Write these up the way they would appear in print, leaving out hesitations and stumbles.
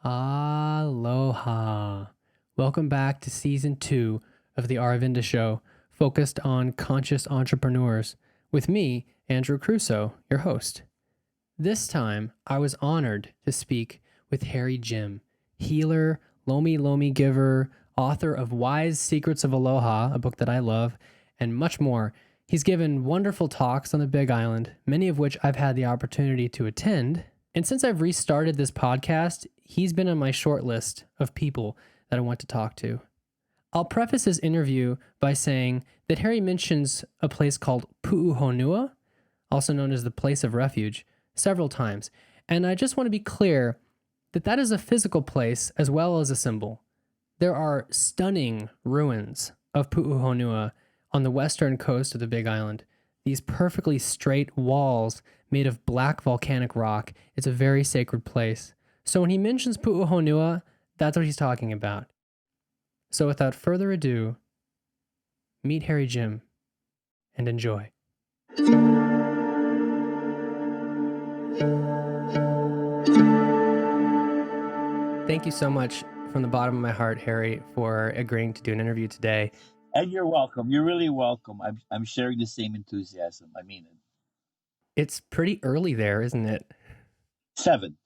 Aloha. Welcome back to season 2 of the Aravinda Show, focused on conscious entrepreneurs, with me, Andrew Crusoe, your host. This time, I was honored to speak with Harry Jim, healer, Lomilomi giver, author of Wise Secrets of Aloha, a book that I love, and much more. He's given wonderful talks on the Big Island, many of which I've had the opportunity to attend. And since I've restarted this podcast, he's been on my short list of people that I want to talk to. I'll preface this interview by saying that Harry mentions a place called Pu'uhonua, also known as the Place of Refuge, several times. And I just want to be clear that that is a physical place as well as a symbol. There are stunning ruins of Pu'uhonua on the western coast of the Big Island. These perfectly straight walls made of black volcanic rock. It's a very sacred place. So when he mentions Pu'uhonua, that's what he's talking about. So without further ado, meet Harry Jim and enjoy. Thank you so much from the bottom of my heart, Harry, for agreeing to do an interview today. And you're welcome. You're really welcome. I'm sharing the same enthusiasm. I mean it. It's pretty early there, isn't it? 7.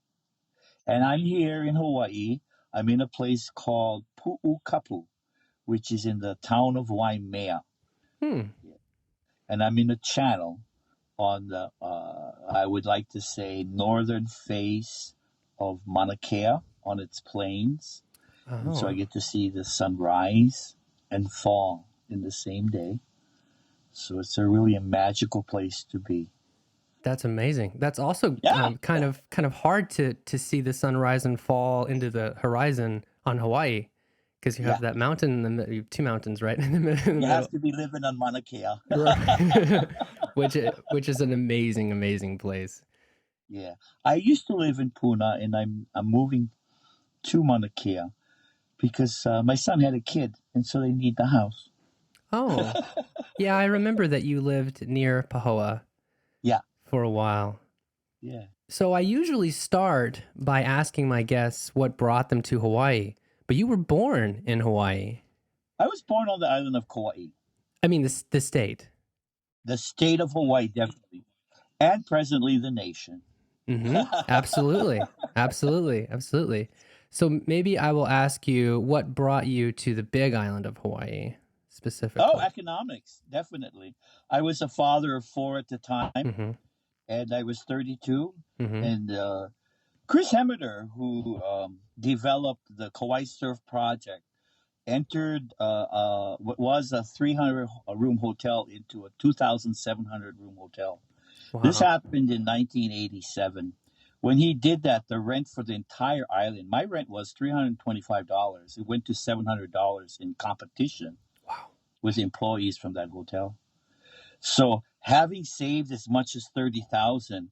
And I'm here in Hawaii. I'm in a place called Pu'ukapu, which is in the town of Waimea. And I'm in a channel on the, I would like to say, northern face of Mauna Kea on its plains. And so I get to see the sunrise and fall in the same day. So it's really a magical place to be. That's amazing. That's also kind of hard to see the sunrise and fall into the horizon on Hawaii, because you have that mountain in the middle. You have 2 mountains, right? In the middle. You have to be living on Mauna Kea. Right. which is an amazing place. Yeah, I used to live in Puna, and I'm moving to Mauna Kea because my son had a kid, and so they need the house. Oh, yeah, I remember that you lived near Pahoa. Yeah. For a while. Yeah. So I usually start by asking my guests what brought them to Hawaii, but you were born in Hawaii. I was born on the island of Kauai. I mean, the state. The state of Hawaii, definitely. And presently the nation. Absolutely. So maybe I will ask you, what brought you to the Big Island of Hawaii specifically? Oh, economics, definitely. I was a father of 4 at the time, and I was 32. And Chris Hemmeter, who developed the Kauai Surf Project, entered what was a 300-room hotel into a 2,700-room hotel. Wow. This happened in 1987. When he did that, the rent for the entire island, my rent was $325. It went to $700 in competition. Wow. With employees from that hotel. So having saved as much as $30,000,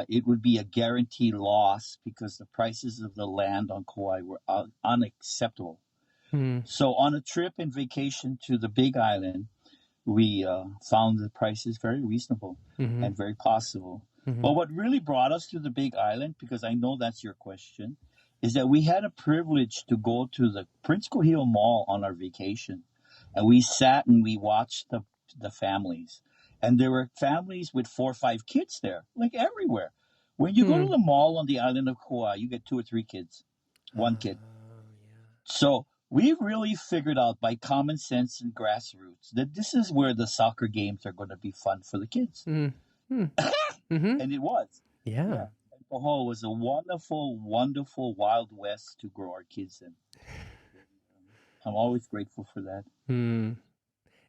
it would be a guaranteed loss because the prices of the land on Kauai were unacceptable. So on a trip and vacation to the Big Island, we found the prices very reasonable and very possible. But what really brought us to the Big Island, because I know that's your question, is that we had a privilege to go to the Prince Kohio Mall on our vacation. And we sat and we watched the families. And there were families with 4 or 5 kids there, like everywhere. When you go to the mall on the island of Kauai, you get 2 or 3 kids, 1 kid. So we really figured out by common sense and grassroots that this is where the soccer games are going to be fun for the kids. And it was. Yeah. Pahoa was a wonderful, wonderful Wild West to grow our kids in. I'm always grateful for that.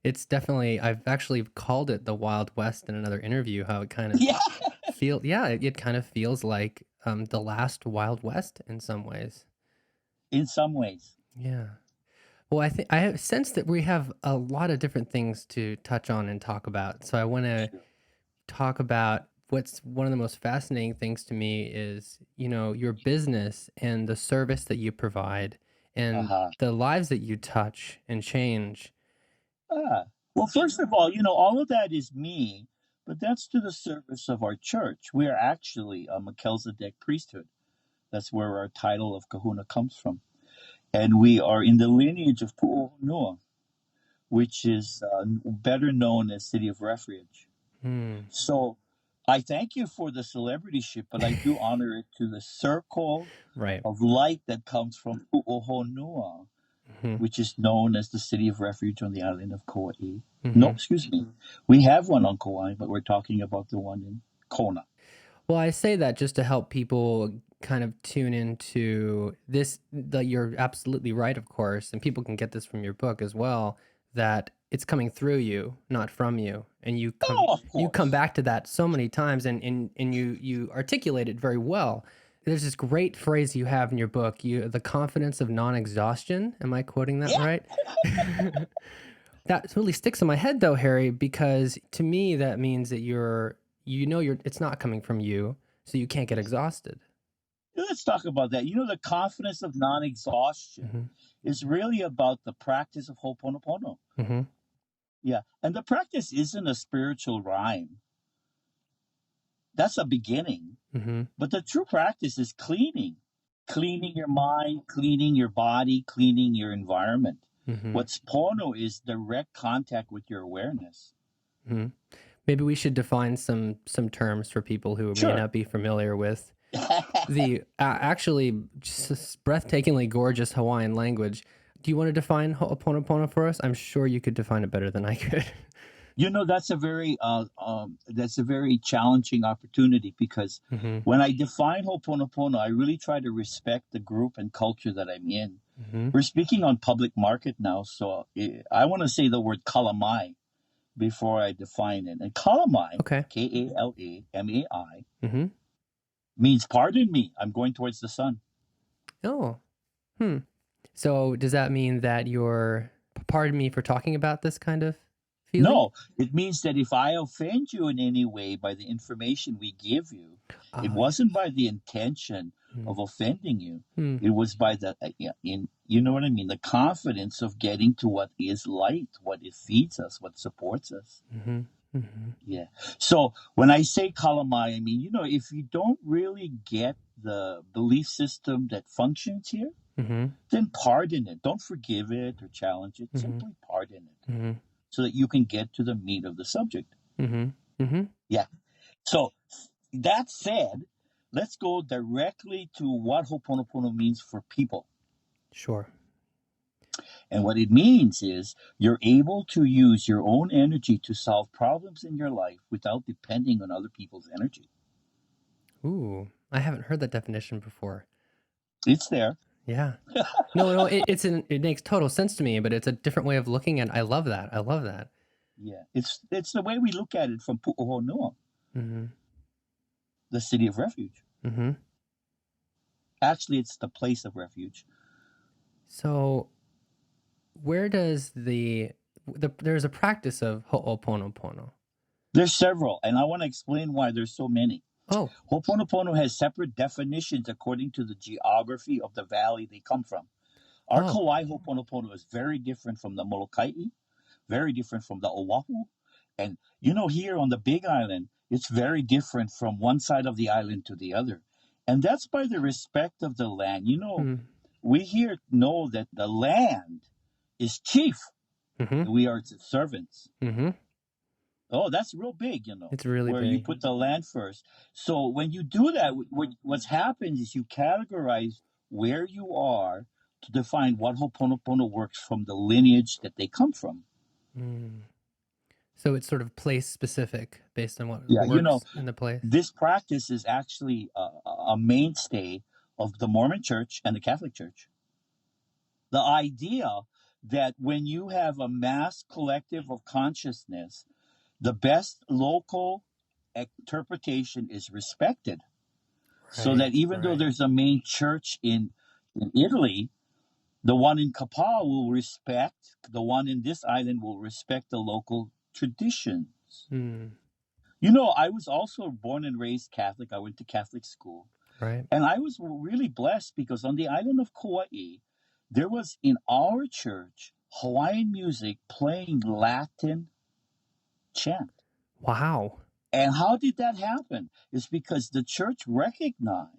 It's definitely, I've actually called it the Wild West in another interview, how it kind of it kind of feels like the last Wild West in some ways. In some ways. Yeah. Well, I have sensed that we have a lot of different things to touch on and talk about. So I want to talk about what's one of the most fascinating things to me is, your business and the service that you provide. And the lives that you touch and change. Well, first of all, all of that is me, but that's to the service of our church. We are actually a Melchizedek priesthood. That's where our title of Kahuna comes from. And we are in the lineage of Pu'uhonua, which is better known as City of Refuge. Hmm. So I thank you for the celebrityship, but I do honor it to the circle Right. of light that comes from Pu'uhonua, Hmm. which is known as the City of Refuge on the island of Kauai. No, Hmm. excuse me. We have one on Kauai, but we're talking about the one in Kona. Well, I say that just to help people kind of tune into this. You're absolutely right, of course, and people can get this from your book as well. That it's coming through you, not from you, and Oh, of you come course. back to that so many times, and you articulate it very well. There's this great phrase you have in your book. The confidence of non-exhaustion. Am I quoting that Yeah, right? That really sticks in my head though, Harry, because to me that means that it's not coming from you, so you can't get exhausted. let's talk about that. The confidence of non exhaustion Hmm. is really about the practice of Ho'oponopono. Hmm. Yeah. And the practice isn't a spiritual rhyme, that's a beginning. Hmm. But the true practice is cleaning your mind, cleaning your body, cleaning your environment. Hmm. What's pono is direct contact with your awareness. Hmm. Maybe we should define some terms for people who may Sure. not be familiar with the actually just breathtakingly gorgeous Hawaiian language. Do you want to define Ho'oponopono for us? I'm sure you could define it better than I could. That's a very challenging opportunity because Hmm. when I define Ho'oponopono, I really try to respect the group and culture that I'm in. Hmm. We're speaking on public market now, so I want to say the word kalamai before I define it. And kalamai, Okay. Kalamai, Hmm. means pardon me, I'm going towards the sun. Oh. Hmm. So does that mean that pardon me for talking about this kind of feeling? No, it means that if I offend you in any way by the information we give you, it Ah, wasn't yes. by the intention Hmm. of offending you. Hmm. It was by you know what I mean, the confidence of getting to what is light, what it feeds us, what supports us. Hmm. Hmm. Yeah. So when I say kalamai, I mean, if you don't really get the belief system that functions here, Hmm. then pardon it. Don't forgive it or challenge it. Hmm. Simply pardon it Hmm. so that you can get to the meat of the subject. Hmm. Hmm. Yeah. So that said, let's go directly to what Ho'oponopono means for people. Sure. And what it means is you're able to use your own energy to solve problems in your life without depending on other people's energy. Ooh, I haven't heard that definition before. It's there. Yeah. No, no, it makes total sense to me, but it's a different way of looking at it. I love that. I love that. Yeah. It's the way we look at it from Pu'uhonua, Mm-hmm. the city of refuge. Mm-hmm. Actually, it's the place of refuge. So where does there's a practice of Ho'oponopono. There's several, and I want to explain why there's so many. Oh, Ho'oponopono has separate definitions according to the geography of the valley they come from. Our oh. Kauai Ho'oponopono is very different from the Molokai, very different from the Oahu. And here on the Big Island, it's very different from one side of the island to the other. And that's by the respect of the land. Hmm. We here know that the land is chief, Mm-hmm. and we are its servants. Mm-hmm. Oh, that's real big, It's really where you big. put the land first. So when you do that, what's happened is you categorize where you are to define what Ho'oponopono works from the lineage that they come from. Mm. So it's sort of place specific based on what Yeah, works in the place. this practice is actually a mainstay of the Mormon Church and the Catholic Church. The idea that when you have a mass collective of consciousness, the best local interpretation is respected. So that Right, even though right. there's a main church in Italy, the one in Kapaa will respect, the one in this island will respect the local traditions. Mm. I was also born and raised Catholic. I went to Catholic school. Right. And I was really blessed because on the island of Kauai, there was in our church Hawaiian music playing Latin chant. Wow. And how did that happen? It's because the church recognized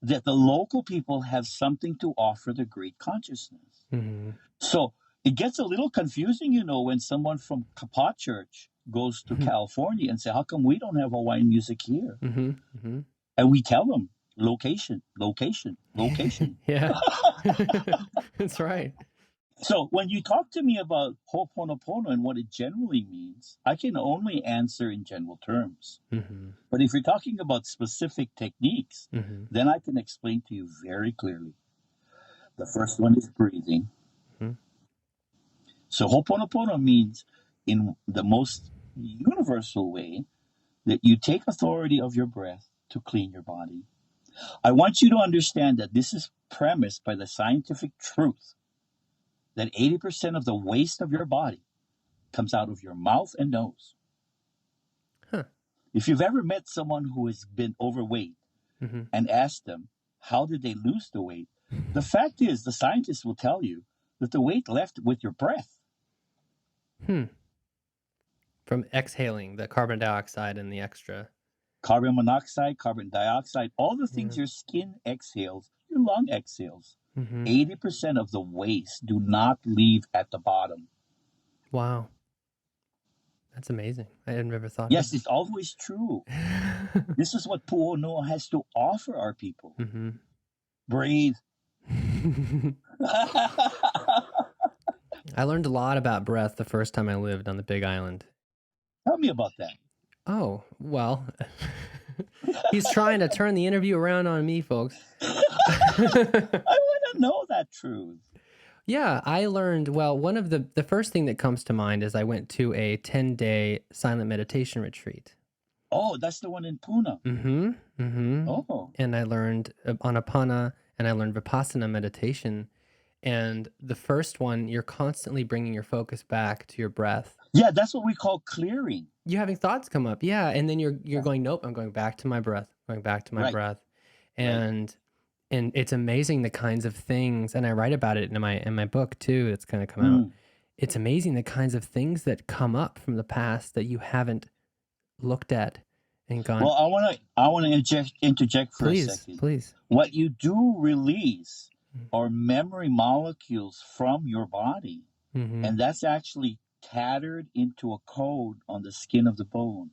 that the local people have something to offer the great consciousness. Mm-hmm. So it gets a little confusing, when someone from Kapat Church goes to California and say, "How come we don't have Hawaiian music here?" Mm-hmm. Mm-hmm. And we tell them, location, location, location. Yeah. That's right. So when you talk to me about Ho'oponopono and what it generally means, I can only answer in general terms. Mm-hmm. But if you're talking about specific techniques, Mm-hmm. then I can explain to you very clearly. The first one is breathing. Mm-hmm. So Ho'oponopono means, in the most universal way, that you take authority of your breath to clean your body. I want you to understand that this is premised by the scientific truth that 80% of the waste of your body comes out of your mouth and nose. Huh. If you've ever met someone who has been overweight Mm-hmm. and asked them, how did they lose the weight? The fact is, the scientists will tell you that the weight left with your breath. From exhaling the carbon dioxide and the extra. Carbon monoxide, carbon dioxide, all the things Yeah. your skin exhales, your lung exhales. Mm-hmm. 80% of the waste do not leave at the bottom. Wow. That's amazing. I had never thought Yes, of it's always true. that. This is what Pu'unoa has to offer our people. Mm-hmm. Breathe. I learned a lot about breath the first time I lived on the Big Island. Tell me about that. Oh, well, he's trying to turn the interview around on me, folks. I want to know that truth. Yeah, I learned, well, one of the first thing that comes to mind is I went to a 10-day silent meditation retreat. Oh, that's the one in Puna. Mm-hmm. Mm-hmm. Oh. And I learned Anapana and I learned Vipassana meditation. And the first one, you're constantly bringing your focus back to your breath. Yeah, that's what we call clearing. You're having thoughts come up. Yeah. And then you're going, nope, I'm going back to my breath, going back to my Right. breath. And it's amazing the kinds of things, and I write about it in my book too, it's going to come out. It's amazing the kinds of things that come up from the past that you haven't looked at and gone. Well, I want to interject for a second. Please. What you do release are memory molecules from your body, and that's actually tattered into a code on the skin of the bone.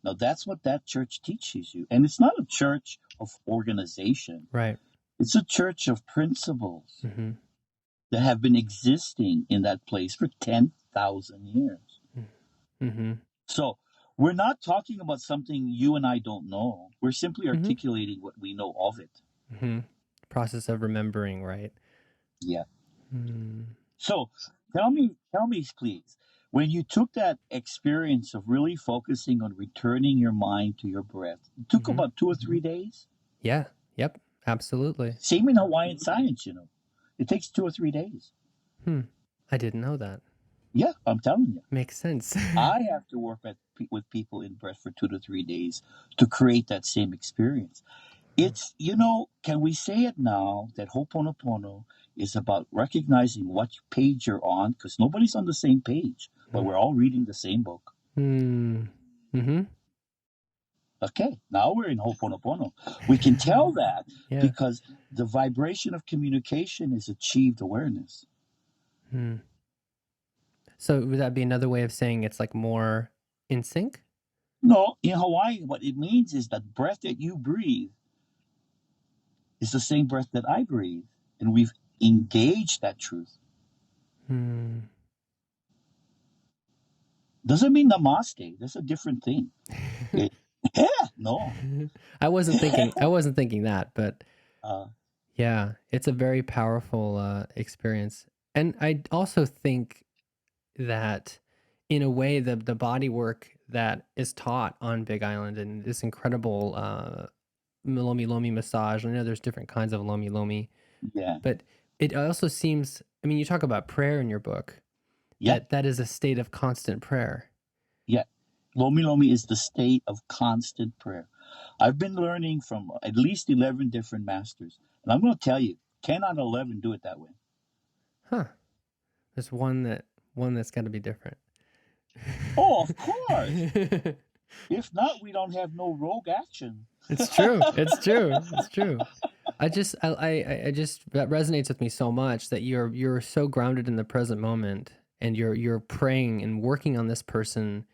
Now, that's what that church teaches you. And it's not a church of organization. Right. It's a church of principles that have been existing in that place for 10,000 years. So we're not talking about something you and I don't know. We're simply articulating what we know of it. Process of remembering, right? Yeah. So tell me, please, when you took that experience of really focusing on returning your mind to your breath, it took about 2 or 3 days? Yeah. Yep. Absolutely. Same in Hawaiian science, It takes 2 or 3 days. I didn't know that. Yeah, I'm telling you. Makes sense. I have to work with people in breath for 2 to 3 days to create that same experience. It's, can we say it now that Ho'oponopono is about recognizing what page you're on, because nobody's on the same page, but we're all reading the same book. Okay, now we're in Ho'oponopono. We can tell that because the vibration of communication is achieved awareness. So would that be another way of saying it's like more in sync? No, in Hawaii, what it means is that breath that you breathe is the same breath that I breathe. And we've engaged that truth. Doesn't mean namaste. That's a different thing. No. I wasn't thinking that, but yeah, it's a very powerful experience. And I also think that in a way the body work that is taught on Big Island and this incredible Lomilomi massage. I know there's different kinds of Lomilomi. Yeah. But it also seems, I mean, you talk about prayer in your book. Yeah. That is a state of constant prayer. Yeah. Lomilomi is the state of constant prayer. I've been learning from at least 11 different masters. And I'm going to tell you, 10 out of 11 do it that way. Huh. There's one that's got to be different. Oh, of course. If not, we don't have no rogue action. It's true. It's true. It's true. I just that resonates with me so much that you're so grounded in the present moment and you're praying and working on this person.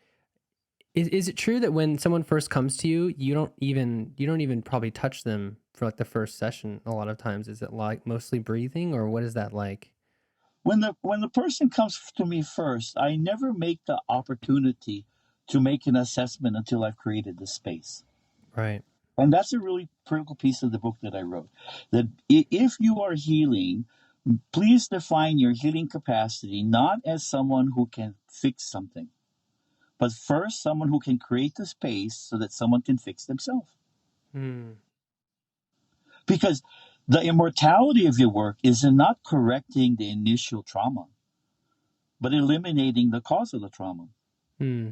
Is it true that when someone first comes to you, you don't even probably touch them for like the first session a lot of times? Is it like mostly breathing or what is that like? When the person comes to me first, I never make the opportunity to make an assessment until I've created the space. Right. And that's a really critical piece of the book that I wrote. That if you are healing, please define your healing capacity not as someone who can fix something, but first someone who can create the space so that someone can fix themselves. Hmm. Because the immortality of your work is in not correcting the initial trauma, but eliminating the cause of the trauma. Hmm.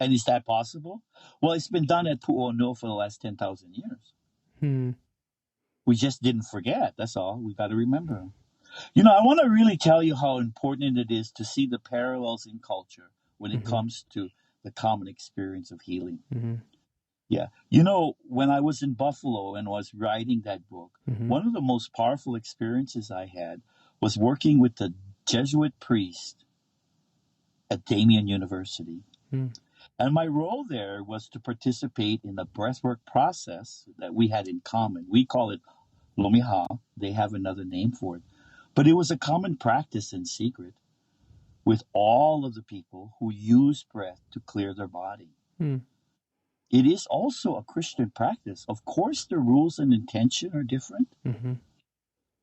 And is that possible? Well, it's been done at Pu'ono for the last 10,000 years. Hmm. We just didn't forget. That's all. We got to remember. I want to really tell you how important it is to see the parallels in culture when it Mm-hmm. comes to the common experience of healing. Mm-hmm. Yeah. When I was in Buffalo and was writing that book, Mm-hmm. one of the most powerful experiences I had was working with the Jesuit priest at Damien University. Hmm. And my role there was to participate in the breathwork process that we had in common. We call it Lomiha. They have another name for it. But it was a common practice in secret with all of the people who use breath to clear their body. Hmm. It is also a Christian practice. Of course, the rules and intention are different, Mm-hmm.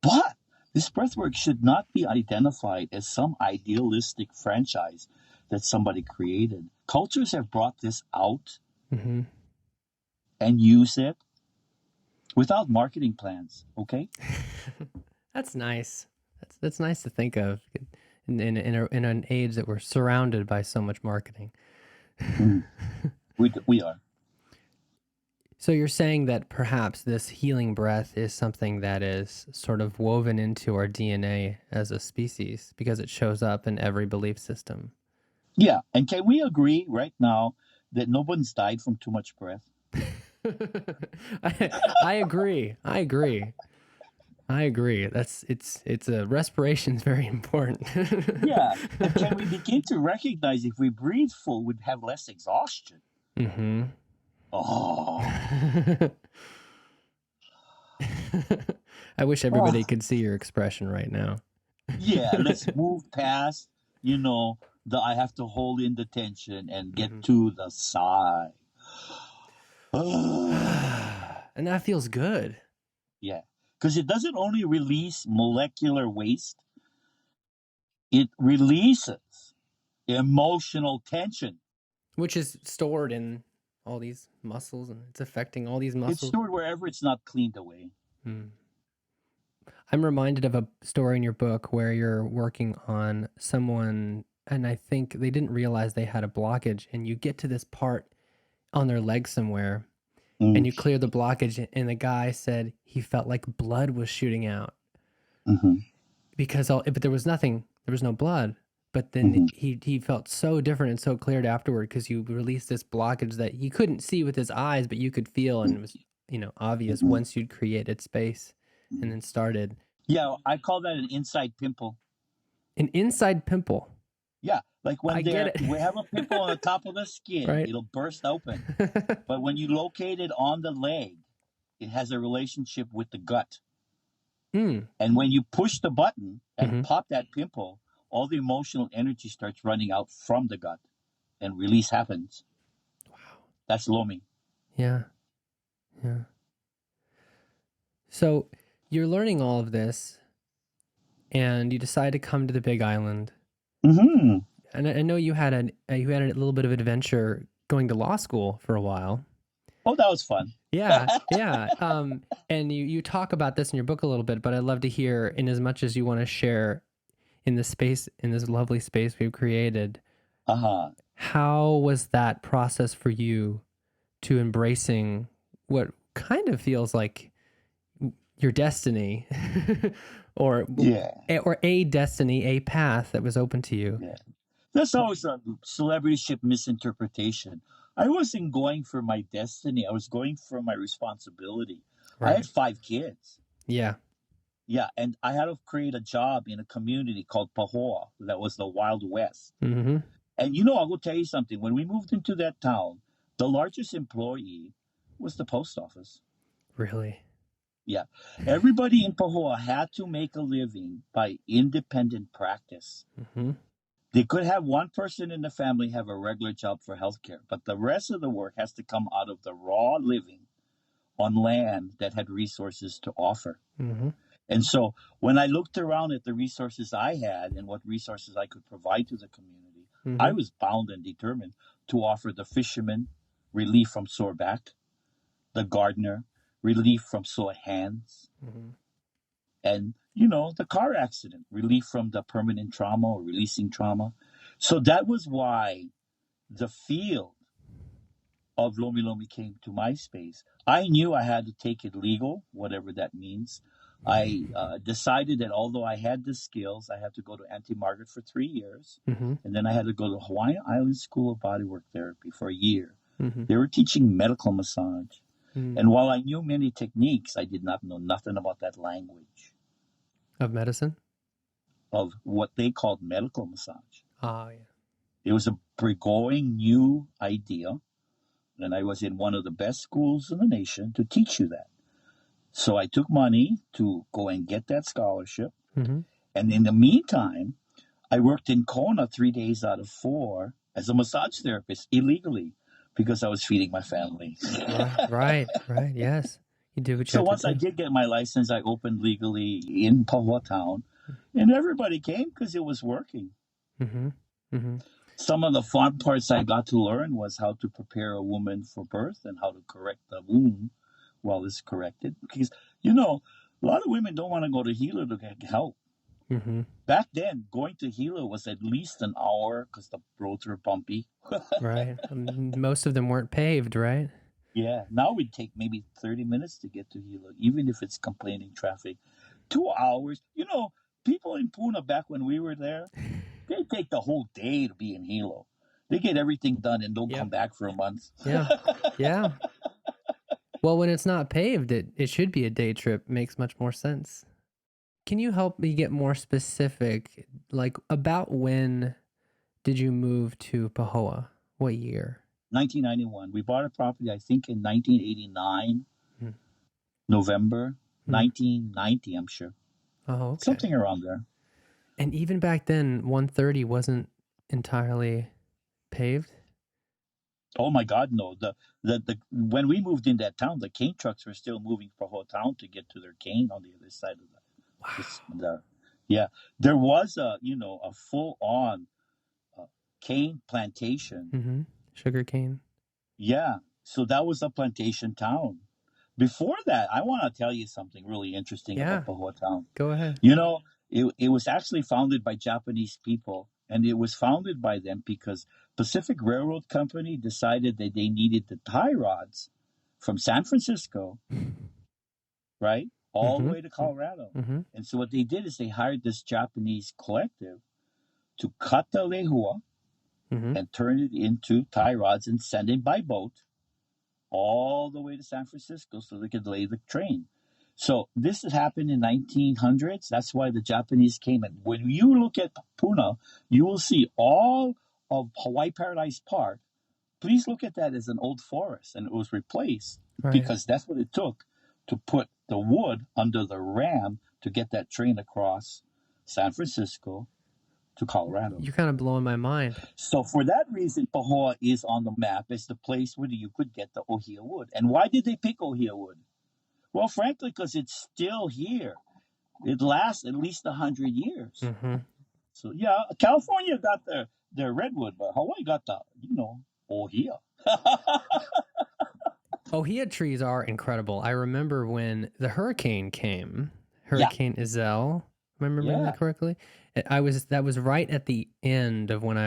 but this breathwork should not be identified as some idealistic franchise that somebody created. Cultures have brought this out Mm-hmm. and use it without marketing plans, okay? That's nice. That's nice to think of in an age that we're surrounded by so much marketing. Mm. We are. So you're saying that perhaps this healing breath is something that is sort of woven into our DNA as a species because it shows up in every belief system. Yeah, and can we agree right now that no one's died from too much breath? I agree. I agree. I agree. It's a respiration is very important. Yeah, and can we begin to recognize if we breathe full, we'd have less exhaustion? Mm-hmm. Oh, I wish everybody oh. could see your expression right now. Yeah, let's move past, the I have to hold in the tension and get Mhm. to the sigh. Ah. And that feels good, Yeah, because it doesn't only release molecular waste, it releases emotional tension. which is stored in all these muscles and it's affecting all these It's muscles. stored wherever it's not cleaned away. Hmm. I'm reminded of a story in your book where you're working on someone, and I think they didn't realize they had a blockage, and you get to this part on their leg somewhere, and Mm, you clear the blockage, and the guy said he felt like blood was shooting out mhm, but there was nothing, there was no blood. But then mhm, he felt so different and so cleared afterward because you released this blockage that he couldn't see with his eyes, but you could feel, and it was obvious mhm, once you'd created space and mhm. then started Yeah, I call that an inside pimple. an inside pimple. Yeah, like I when get it. we have a pimple on the top of the skin, Right. it'll burst open. But when you locate it on the leg, it has a relationship with the gut. Mm. And when you push the button and Hmm. pop that pimple, all the emotional energy starts running out from the gut and release happens. Wow. That's Lomi. Yeah. Yeah. So you're learning all of this and you decide to come to the Big Island. Mm-hmm. And I know you had a little bit of adventure going to law school for a while. Oh, that was fun. Yeah, yeah. And you talk about this in your book a little bit, but I'd love to hear, in as much as you want to share in this space, in this lovely space we've created, Uh-huh. how was that process for you to embracing what kind of feels like your destiny, or Yeah. or a destiny, a path that was open to you? Yeah. That's always a celebrityship misinterpretation. I wasn't going for my destiny. I was going for my responsibility. I had Right. 5 kids. Yeah. Yeah, and I had to create a job in a community called Pahoa that was the Wild West. Mm-hmm. And I will tell you something. When we moved into that town, the largest employee was the post office. Really. Yeah. Everybody in Pahoa had to make a living by independent practice. Mm-hmm. They could have one person in the family have a regular job for healthcare, but the rest of the work has to come out of the raw living on land that had resources to offer. Mm-hmm. And so when I looked around at the resources I had and what resources I could provide to the community, I Mm-hmm. was bound and determined to offer the fisherman relief from sore back, the gardener relief from sore hands, Mm-hmm. and the car accident relief from the permanent trauma or releasing trauma. So that was why the field of Lomilomi came to my space. I knew I had to take it legal, whatever that means. I decided that although I had the skills, I had to go to Auntie Margaret for 3 years, Mm-hmm. and then I had to go to Hawaiian Island School of Bodywork Therapy for a year. Mm-hmm. They were teaching medical massage, Mm. and while I knew many techniques, I did not know nothing about that language Of medicine. of what they called medical massage. Ah, yeah. It was a going new idea, and I was in one of the best schools in the nation to teach you that. So I took money to go and get that scholarship. Mm-hmm. And in the meantime, I worked in Kona 3 days out of 4 as a massage therapist illegally because I was feeding my family. Right. Yes. You do what you So have to once I do. did get my license, I opened legally in Pahoa Town, and everybody came because it was working. Mm-hmm. Mm-hmm. Some of the fun parts I got to learn was how to prepare a woman for birth and how to correct the womb while it's corrected. Because, a lot of women don't want to go to healer to get help. Mm-hmm. Back then, going to healer was at least an hour because the roads were bumpy. Right. Most of them weren't paved, right? Yeah, now we'd take maybe 30 minutes to get to healer, even if it's complaining traffic. 2 hours. People in Puna back when we were there, they take the whole day to be in Hilo. They get everything done and don't Yep. come back for a month. Yeah. Yeah. Well, when it's not paved, it should be a day trip. Makes much more sense. Can you help me get more specific? Like, about when did you move to Pahoa? What year? 1991. We bought a property, I think, in 1989, Hmm. November. Hmm. 1990, I'm sure. Oh, okay. Something around there. And even back then, 130 wasn't entirely paved. Oh my God, no! The when we moved in that town, the cane trucks were still moving for whole town to get to their cane on the other side of Wow. the yeah. There was a full on cane plantation. Mm-hmm. Sugar cane. Yeah, so that was a plantation town. Before that, I want to tell you something really interesting Yeah. about Pahoa Town. Go ahead. It was actually founded by Japanese people, and it was founded by them because Pacific Railroad Company decided that they needed the tie rods from San Francisco, right, all the Mm-hmm. way to Colorado. Mm-hmm. And so what they did is they hired this Japanese collective to cut the lehua Mm-hmm. and turn it into tie rods and send it by boat all the way to San Francisco so they could lay the train. So this had happened in 1900s. That's why the Japanese came in. When you look at Puna, you will see all of Hawaii Paradise Park. Please look at that as an old forest, and it was replaced Right. because that's what it took to put the wood under the ram to get that train across San Francisco to Colorado. You're kind of blowing my mind. So for that reason, Pahoa is on the map as the place where you could get the ohia wood. And why did they pick ohia wood? Well, frankly, because it's still here. It lasts at least 100 years. Mm-hmm. So yeah, California got their redwood, but Hawaii got the ohia. Ohia trees are incredible. I remember when the hurricane came, Yeah. Hurricane Iselle. Am I remembering that correctly? That was right at the end of when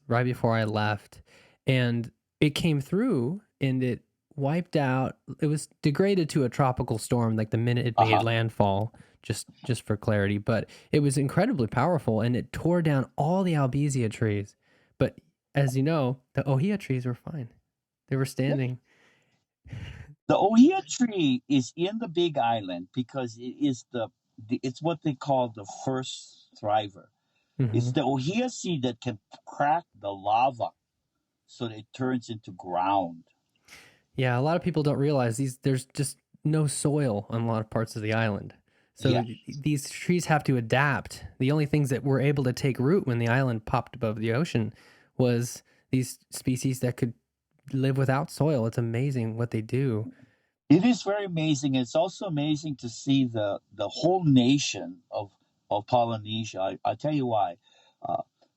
right before I left, and it came through and it wiped out. It was degraded to a tropical storm like the minute it made landfall. Just for clarity, but it was incredibly powerful and it tore down all the albizia trees. But as you know, the ohia trees were fine. They were standing. The ohia tree is in the Big Island because it's what they call the first thriver. It's Hmm. the ohia seed that can crack the lava so that it turns into ground. Yeah, a lot of people don't realize there's just no soil on a lot of parts of the island. Yeah, So these trees have to adapt. The only things that were able to take root when the island popped above the ocean was these species that could live without soil. It's amazing what they do. it is very amazing. It's also amazing to see the whole nation of Polynesia. I tell you why.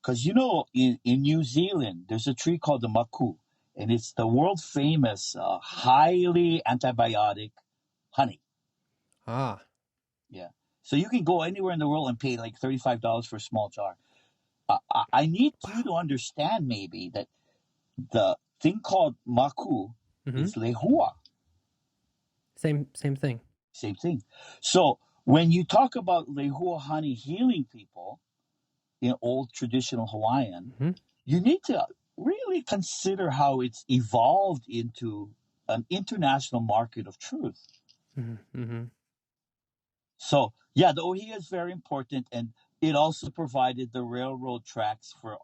Because in New Zealand, there's a tree called the maku, and it's the world famous highly antibiotic honey. Ah, Yeah. So you can go anywhere in the world and pay like $35 for a small jar. I need you wow. to understand maybe that the thing called maku Hmm. is lehua. Same thing. Same thing. So when you talk about lehua honey healing people in old traditional Hawaiian, Hmm. you need to really consider how it's evolved into an international market of truth. Hmm. Hmm. So yeah, the ohia is very important, and it also provided the railroad tracks for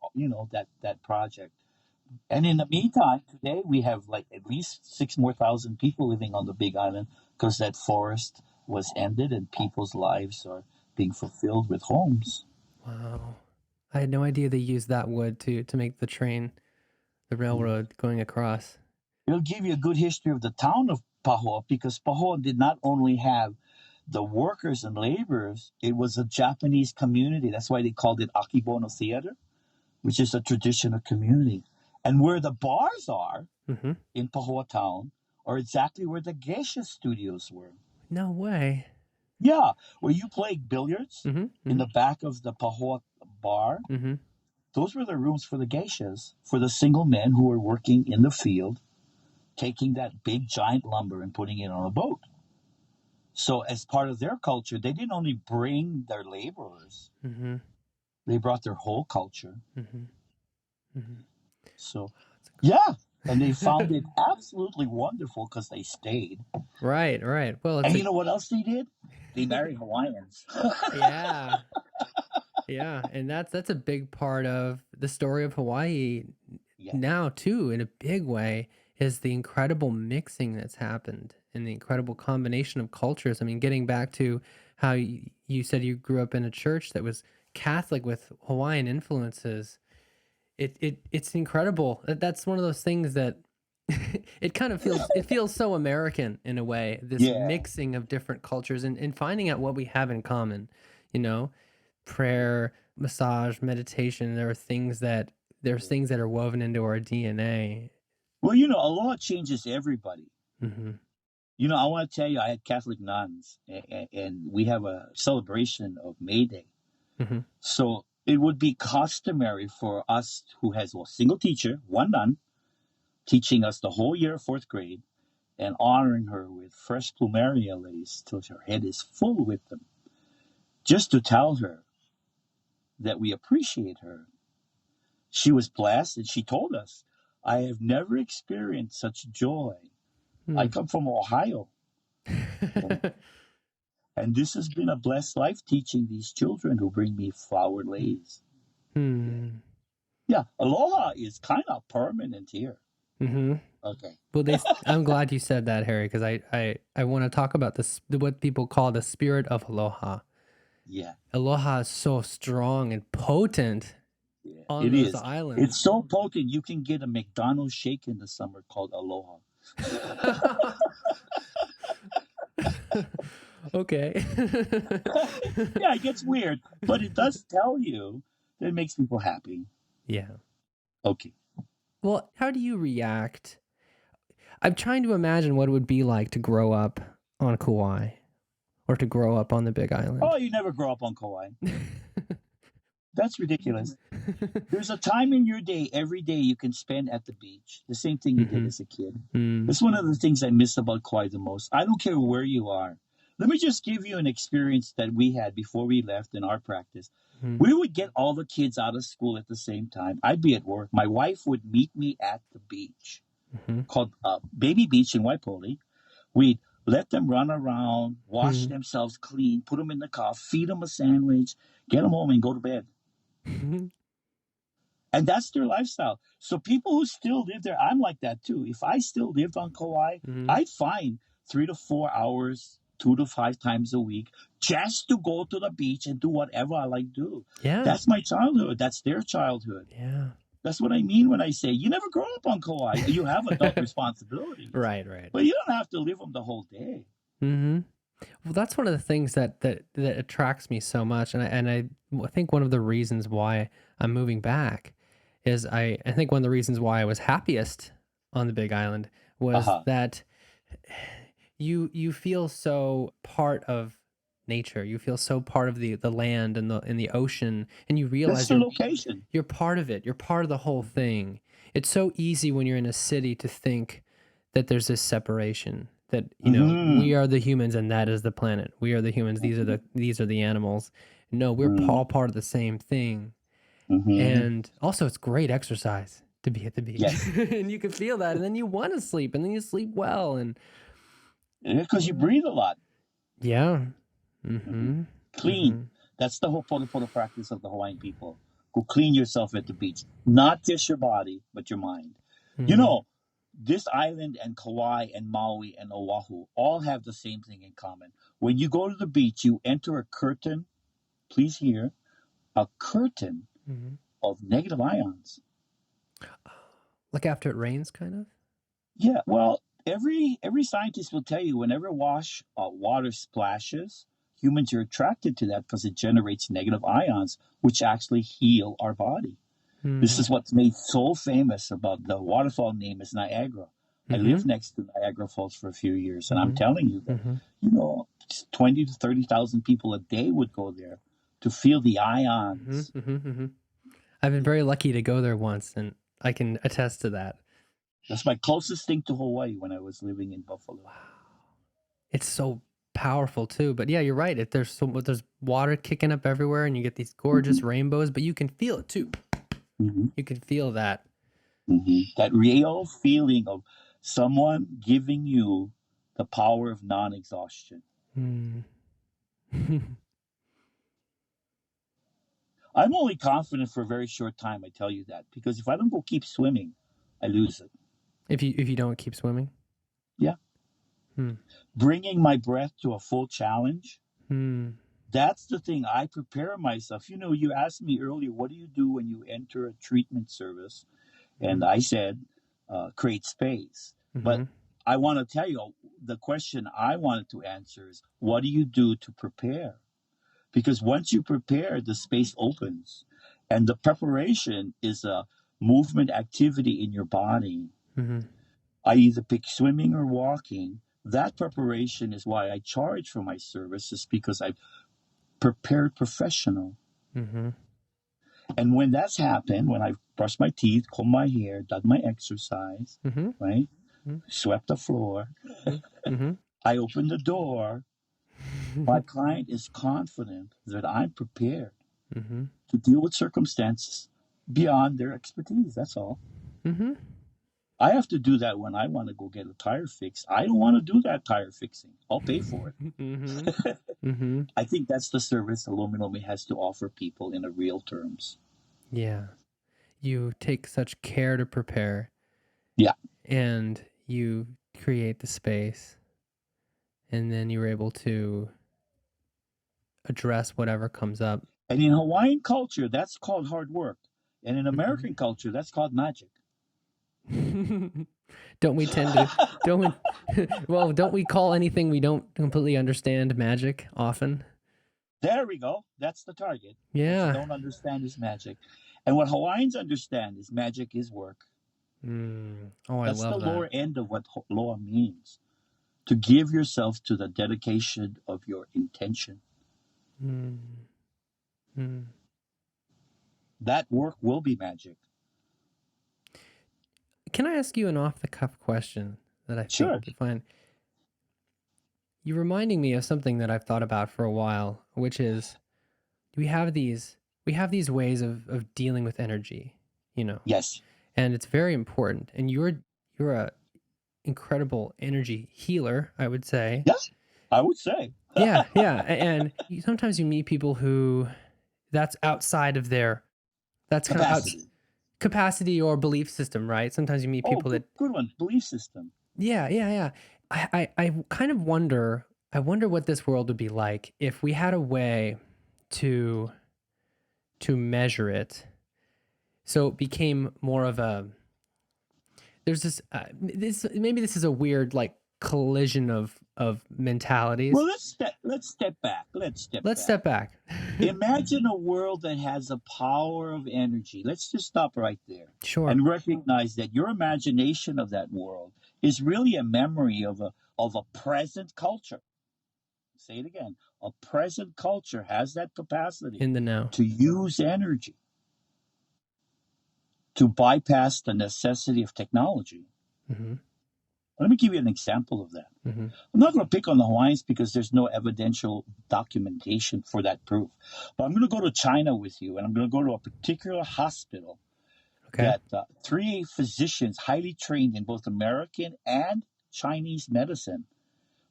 that project. And in the meantime, today we have like at least six more thousand people living on the Big Island because that forest was ended and people's lives are being fulfilled with homes. Wow. I had no idea they used that wood to make the train, the railroad going across. It'll give you a good history of the town of Pahoa because Pahoa did not only have the workers and laborers, it was a Japanese community. That's why they called it Akibono Theater, which is a traditional community. And where the bars are Hmm. in Pahoa town are exactly where the geisha studios were. No way. Yeah, where you play billiards Hmm. in Hmm. the back of the Pahoa bar, Hmm. those were the rooms for the geishas, for the single men who were working in the field, taking that big giant lumber and putting it on a boat. So, as part of their culture, they didn't only bring their laborers, Hmm. they brought their whole culture. Hmm. Hmm. So, That's yeah, and they found incredible. it absolutely wonderful because they stayed. Right, right. Well, it's And a you know what else they did? They married Hawaiians. yeah, yeah, and that's a big part of the story of Hawaii Yeah, now too, in a big way, is the incredible mixing that's happened and the incredible combination of cultures. I mean, getting back to how you said you grew up in a church that was Catholic with Hawaiian influences. It's incredible. That's one of those things that it feels so American in a way, this yeah. mixing of different cultures and finding out what we have in common, you know, prayer, massage, meditation. There's things that are woven into our DNA. Well, aloha changes everybody. Hmm. I want to tell you, I had Catholic nuns, and we have a celebration of May Day. Hmm. So it would be customary for us who has a single teacher, one nun, teaching us the whole year of fourth grade and honoring her with fresh plumeria lace till her head is full with them, just to tell her that we appreciate her. She was blessed and she told us, I have never experienced such joy. I Hmm. come from Ohio, and, and this has been a blessed life teaching these children who bring me flower lace. Yeah. Hmm. Yeah, aloha is kind of permanent here. Hmm. Okay. Well, I'm glad you said that, Harry, because I want to talk about what people call the spirit of aloha. Yeah, Aloha is so strong and potent yeah, on it those is. It's islands. so potent you can get a McDonald's shake in the summer called aloha. Okay. Yeah, it gets weird, but it does tell you that it makes people happy. Yeah. Okay. Well, how do you react? I'm trying to imagine what it would be like to grow up on Kauai or to grow up on the Big Oh, Island. you never grow up on Kauai. That's ridiculous. There's a time in your day, every day you can spend at the beach, the same thing you did Hmm. as a kid. Hmm. That's one of the things I miss about Kauai the most. I don't care where you are. Let me just give you an experience that we had before we left in our practice. Hmm. We would get all the kids out of school at the same time. I'd be at work. My wife would meet me at the beach Hmm. called Baby Beach in Waipoli. We'd let them run around, wash Hmm. themselves clean, put them in the car, feed them a sandwich, get them home, and go to bed. And that's their lifestyle. So people who still live there, I'm like that too. If I still lived on Kauai, Hmm. I'd find 3 to 4 hours, 2 to 5 times a week, just to go to the beach and do whatever I like to do. Yeah. That's my childhood. That's their childhood. Yeah. That's what I mean when I say you never grow up on Kauai. You have adult responsibilities, Right. Right. but you don't have to live them the whole day. Hmm. Well, that's one of the things that attracts me so much, and I think one of the reasons why I'm moving back is I think one of the reasons why I was happiest on the Big Island Uh was huh. that you feel so part of nature. You feel so part of the land and the ocean, and you That's realize the location. you're part of it. You're part of the whole thing. It's so easy when you're in a city to think that there's this separation that, Mm-hmm. we are the humans and that is the planet. We are the humans. These are the animals. No, we're all part of the same thing. Mm-hmm. And also it's great exercise to be at the beach. Yes, And you can feel that, and then you want to sleep, and then you sleep well, and because you breathe a lot. yeah. Hmm. Mhm. Clean. Mhm. That's the whole poto practice of the Hawaiian people. Go clean yourself at the beach, not just your body, but your mind. You Mhm. know, this island and Kauai and Maui and Oahu all have the same thing in common. When you go to the beach, you enter a curtain, please hear, a curtain Mhm. of negative ions. Like after it rains, kind of. Yeah, well, every scientist will tell you whenever water splashes, humans are attracted to that because it generates negative ions, which actually heal our body. This Hmm. is what's made so famous about the waterfall name is Niagara. I lived Mhm. next to Niagara Falls for a few years, and I'm Mhm. telling you that Mhm. 20 to 30,000 people a day would go there to feel the Mhm. ions. Mhm. Mhm. I've been very lucky to go there once, and I can attest to that. That's my closest thing to Hawaii when I was living in Buffalo. It's so powerful too. But yeah, you're right. There's water kicking up everywhere, and you get these gorgeous Mm-hmm. rainbows, but you can feel it too. Mm-hmm. You can feel that. That real feeling of someone giving you the power of non exhaustion. Mm. I'm only confident for a very short time, I tell you that, because if I don't go keep swimming, I lose it. If you don't keep swimming. Yeah. Hmm. Bringing my breath to a full challenge, Hmm. that's the thing. I prepare myself. You asked me earlier, what do you do when you enter a treatment service? And Mhm. I said, create space. But Mhm. I want to tell you, the question I wanted to answer is, what do you do to prepare? Because once you prepare, the space opens. And the preparation is a movement activity in your body. Mhm. I either pick swimming or walking. That preparation is why I charge for my services because I've prepared professional. Mhm. And when that's happened, when I've brushed my teeth, combed my hair, done my exercise, Mhm. right? Swept the floor, Mhm. Mhm. I open the door. My client is confident that I'm prepared Mhm. to deal with circumstances beyond their expertise. That's all. Mhm. I have to do that when I want to go get a tire fixed. I don't want to do that tire fixing. I'll pay for Mhm. it. Mhm. I think that's the service Lomilomi has to offer people in a real terms. Yeah. You take such care to prepare, Yeah. and you create the space, and then you're able to address whatever comes up. And in Hawaiian culture, that's called hard work. And in Mhm. American culture, that's called magic. Don't we tend to don't we well, don't we call anything we don't completely understand magic often? There we go. That's the target. What you Yeah. don't understand is magic. And what Hawaiians understand is magic is work. Mm. Oh, I That's the love that. lower end of what loa means. To give yourself to the dedication of your intention. Mm. Mm. That work will be magic. Can I ask you an off the cuff question that I think will Sure. be fine? You're reminding me of something that I've thought about for a while, which is we have these we have these ways of dealing with energy, you know, Yes. and it's very important. And you're a incredible energy healer, I would say. Yes, I would say. Yeah, and sometimes you meet people who that's outside of their that's kind of Capacity. capacity or belief system, right? Sometimes you meet Oh, people good, that good one. Belief system. yeah. I kind of wonder. I wonder what this world would be like if we had a way to measure it, so it became more of a. There's this maybe this is a weird like collision of Well, mentalities. let's step back. Let's step Let's back. step back. Imagine a world that has a power of energy. Let's just stop right there Sure. and recognize that your imagination of that world is really a memory of a present culture. Say it again. A present culture has that capacity In the know. to use energy to bypass the necessity of technology. Mm-hmm. Let me give you an example of that. Mm-hmm. I'm not going to pick on the Hawaiians because there's no evidential documentation for that proof. But I'm going to go to China with you, and I'm going to go to a particular hospital Okay. that three physicians, highly trained in both American and Chinese medicine,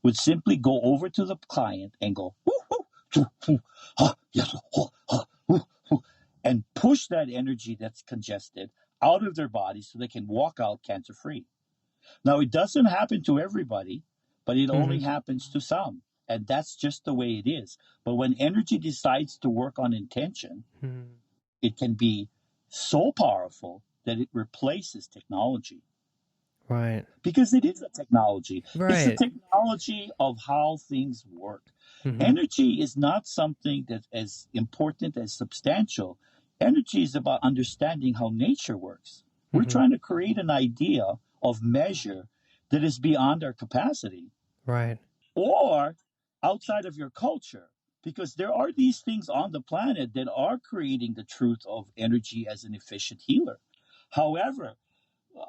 would simply go over to the client and go, woo, woo, choo, woo, ha, yes, ho, ha, woo, woo, and push that energy that's congested out of their body so they can walk out cancer free. Now, it doesn't happen to everybody, but it only Mm-hmm. happens to some. And that's just the way it is. But when energy decides to work on intention, Mm-hmm. it can be so powerful that it replaces technology. Right. Because it is a technology. It's the Right. technology of how things work. Mm-hmm. Energy is not something that's as important as substantial. Energy is about understanding how nature works. We're Mm-hmm. trying to create an idea of measure that is beyond our capacity Right. or outside of your culture. Because there are these things on the planet that are creating the truth of energy as an efficient healer. However,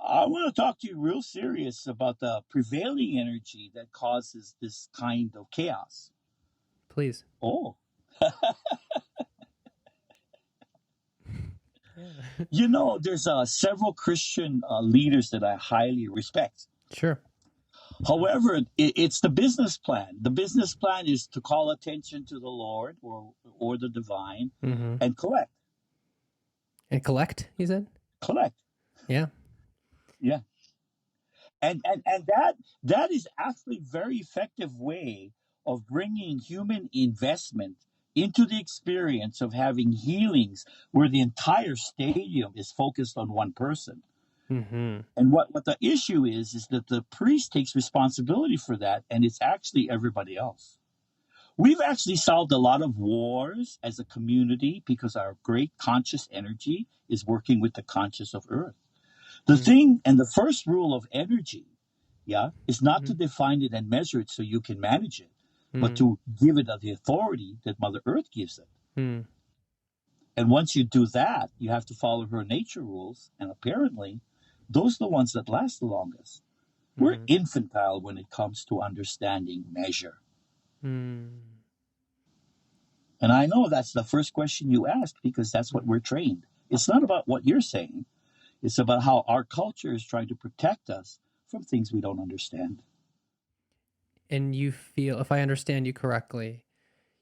I want to talk to you real serious about the prevailing energy that causes this kind of chaos. Please. Oh, Yeah. you know, there's several Christian leaders that I highly respect. Sure. However, it's the business plan. The business plan is to call attention to the Lord or the divine Mm-hmm. and collect, And collect, you said? collect. Yeah. Yeah, and that is actually a very effective way of bringing human investment into the experience of having healings where the entire stadium is focused on one person. Mm-hmm. And what the issue is that the priest takes responsibility for that, and it's actually everybody else. We've actually solved a lot of wars as a community because our great conscious energy is working with the conscious of earth. The Mm-hmm. thing and the first rule of energy, yeah, is not Mm-hmm. to define it and measure it so you can manage it, but Mm-hmm. to give it the authority that Mother Earth gives it. Mm-hmm. And once you do that, you have to follow her nature rules, and apparently, those are the ones that last the longest. We're Mm-hmm. infantile when it comes to understanding measure. Mm-hmm. And I know that's the first question you asked because that's what we're trained. It's not about what you're saying, it's about how our culture is trying to protect us from things we don't understand. And you feel, if I understand you correctly,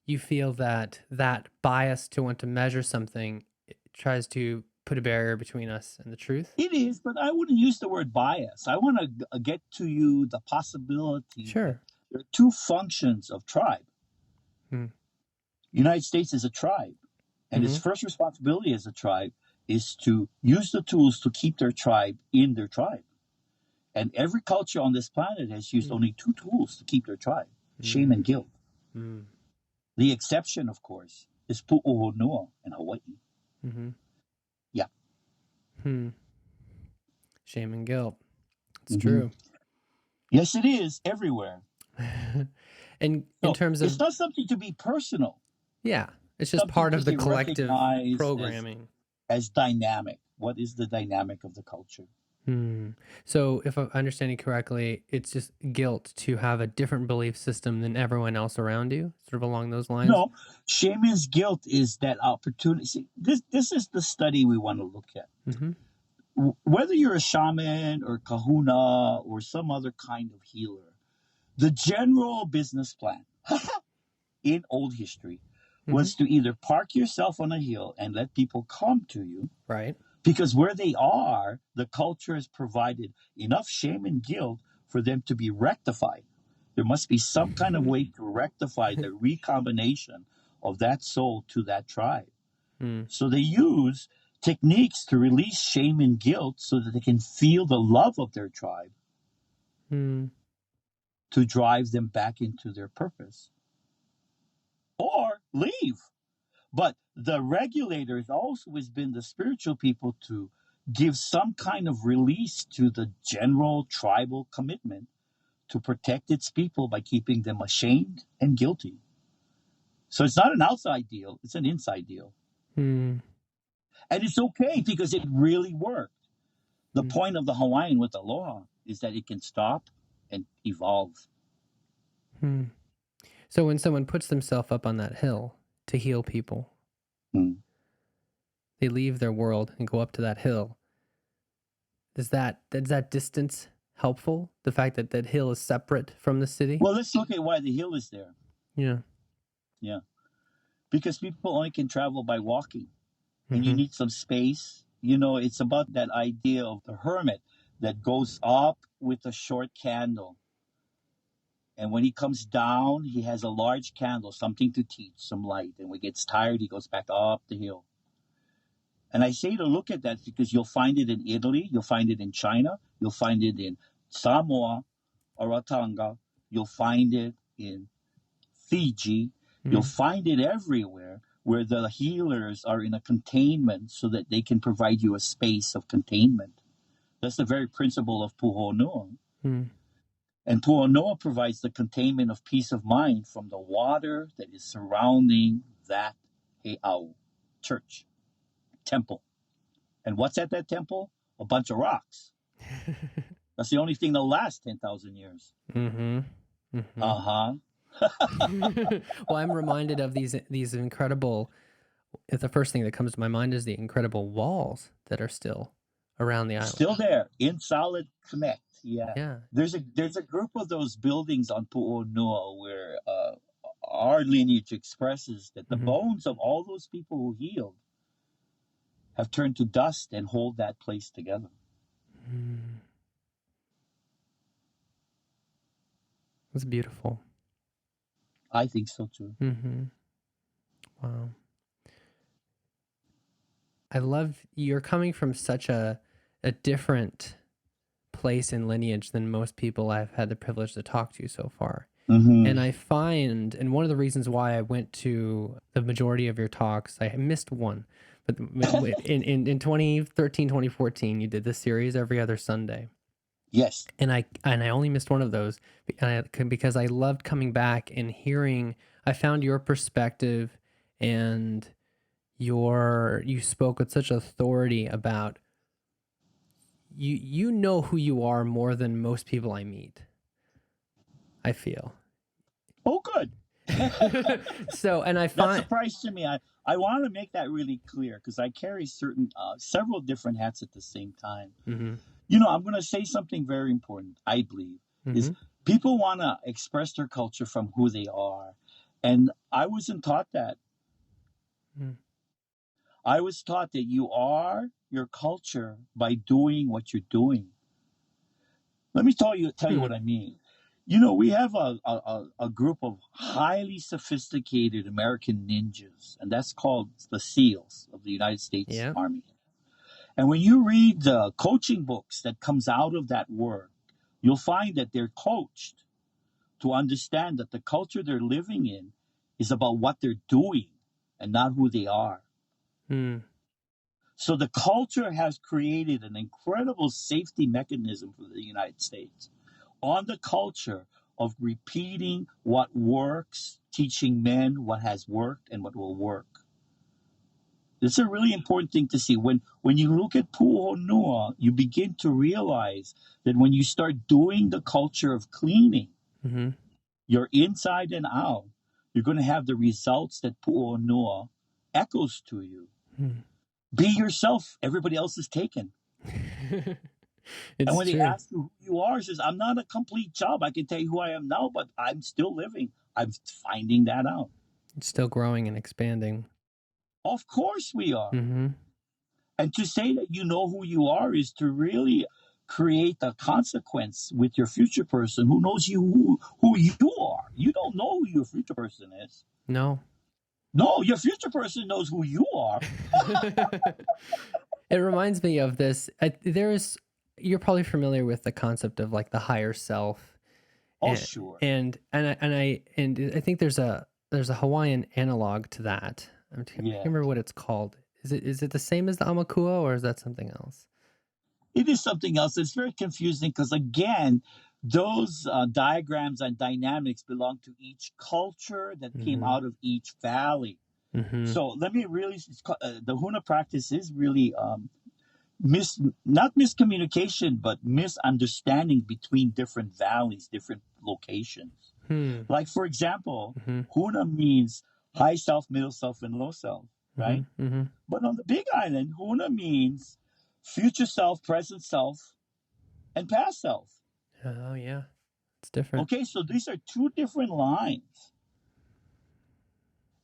you feel that that bias to want to measure something tries to put a barrier between us and the truth. It is, but I wouldn't use the word bias. I want to get to you the possibility that Sure. there are two functions of tribe. Mm-hmm. United States is a tribe, and its Mm-hmm. first responsibility as a tribe is to use the tools to keep their tribe in their tribe. And every culture on this planet has used only two tools to keep their tribe: shame and guilt. Mm-hmm. The exception, of course, is Pu'uhonua in Hawaii. Mm-hmm. Yeah. Hmm. Shame and guilt. It's Mm-hmm. true. Yes, it is everywhere. And in No, terms it's of, not something to be personal. yeah, it's just Something part to of the be collective recognized programming. as dynamic. What is the dynamic of the culture? Hmm. So, if I'm understanding correctly, it's just guilt to have a different belief system than everyone else around you, sort of along those lines. No, shaman's guilt is that opportunity. See, this is the study we want to look at. Mm-hmm. whether you're a shaman or kahuna or some other kind of healer, the general business plan in old history Mm-hmm. was to either park yourself on a hill and let people come to you, Right. because where they are, the culture has provided enough shame and guilt for them to be rectified. There must be some kind of way to rectify the recombination of that soul to that tribe. Mm. So they use techniques to release shame and guilt so that they can feel the love of their tribe Mm. to drive them back into their purpose or leave. But the regulator also has been the spiritual people to give some kind of release to the general tribal commitment to protect its people by keeping them ashamed and guilty. So it's not an outside deal, it's an inside deal. Mm. And it's okay because it really worked. The Mm. point of the Hawaiian with the law is that it can stop and evolve. Mm. So when someone puts themselves up on that hill to heal people, Hmm. they leave their world and go up to that hill. Is that distance helpful? The fact that that hill is separate from the city? Well, let's look at why the hill is there. Yeah. Yeah. Because people only can travel by walking and you Mm-hmm. need some space. You know, it's about that idea of the hermit that goes up with a short candle. And when he comes down, he has a large candle, something to teach, some light. And when he gets tired, he goes back up the hill. And I say to look at that because you'll find it in Italy, you'll find it in China, you'll find it in Samoa or Ratanga, you'll find it in Fiji, you'll Mm. find it everywhere where the healers are in a containment so that they can provide you a space of containment. That's the very principle of Puhonua. Mm. And Puhonua provides the containment of peace of mind from the water that is surrounding that He'au church, temple. And what's at that temple? A bunch of rocks. That's the only thing that'll last 10,000 years. Mm-hmm. Mm-hmm. Uh-huh. Well, I'm reminded of these incredible. The first thing that comes to my mind is the incredible walls that are still around the island. Still there, in solid connect. Yeah. Yeah. There's a group of those buildings on Pu'onua where our lineage expresses that the Mm-hmm. bones of all those people who healed have turned to dust and hold that place together. Mm. It's beautiful. I think so too. Mm-hmm. Wow. I love you're coming from such a different place and lineage than most people I've had the privilege to talk to so far. Mm-hmm. And I find, and one of the reasons why I went to the majority of your talks, I missed one, but in 2013, 2014, you did this series every other Sunday. Yes. And I only missed one of those because I loved coming back and hearing, I found your perspective and you spoke with such authority about you know who you are more than most people I meet. I feel. Oh, good. So, and I That find, surprised to me. I want to make that really clear because I carry several different hats at the same time. mm-hmm, You know, I'm going to say something very important, I believe, is mm-hmm, people want to express their culture from who they are. And I wasn't taught that. mm. I was taught that you are your culture by doing what you're doing. Let me tell you what I mean. You know, we have a group of highly sophisticated American ninjas, and that's called the SEALs of the United States Yeah. Army. And when you read the coaching books that comes out of that work, you'll find that they're coached to understand that the culture they're living in is about what they're doing and not who they are. Mm. So the culture has created an incredible safety mechanism for the United States on the culture of repeating what works, teaching men what has worked and what will work. It's a really important thing to see. When you look at Pu'onua, you begin to realize that when you start doing the culture of cleaning, Mm-hmm. your inside and out, you're going to have the results that Pu'onua echoes to you. Mm. Be yourself. Everybody else is taken. And It's when they true. ask you who you are, it says, I'm not a complete job. I can tell you who I am now, but I'm still living. I'm finding that out. It's still growing and expanding. Of course we are. Mm-hmm. And to say that you know who you are is to really create a consequence with your future person who knows who you are. You don't know who your future person is. No. No, your future person knows who you are. It reminds me of this. You're probably familiar with the concept of like the higher self, Oh, and sure. I think there's a Hawaiian analog to that. I can't Yeah. remember what it's called. Is it the same as the Amakua, or is that something else? It is something else. It's very confusing because, again, those diagrams and dynamics belong to each culture that came Mm-hmm. out of each valley. Mm-hmm. So let me really, the Huna practice is really not miscommunication, but misunderstanding between different valleys, different locations. Hmm. Like, for example, Mm-hmm. Huna means high self, middle self, and low self, Mm-hmm. right? Mm-hmm. But on the Big Island, Huna means future self, present self, and past self. Oh yeah, it's different. Okay, so these are two different lines.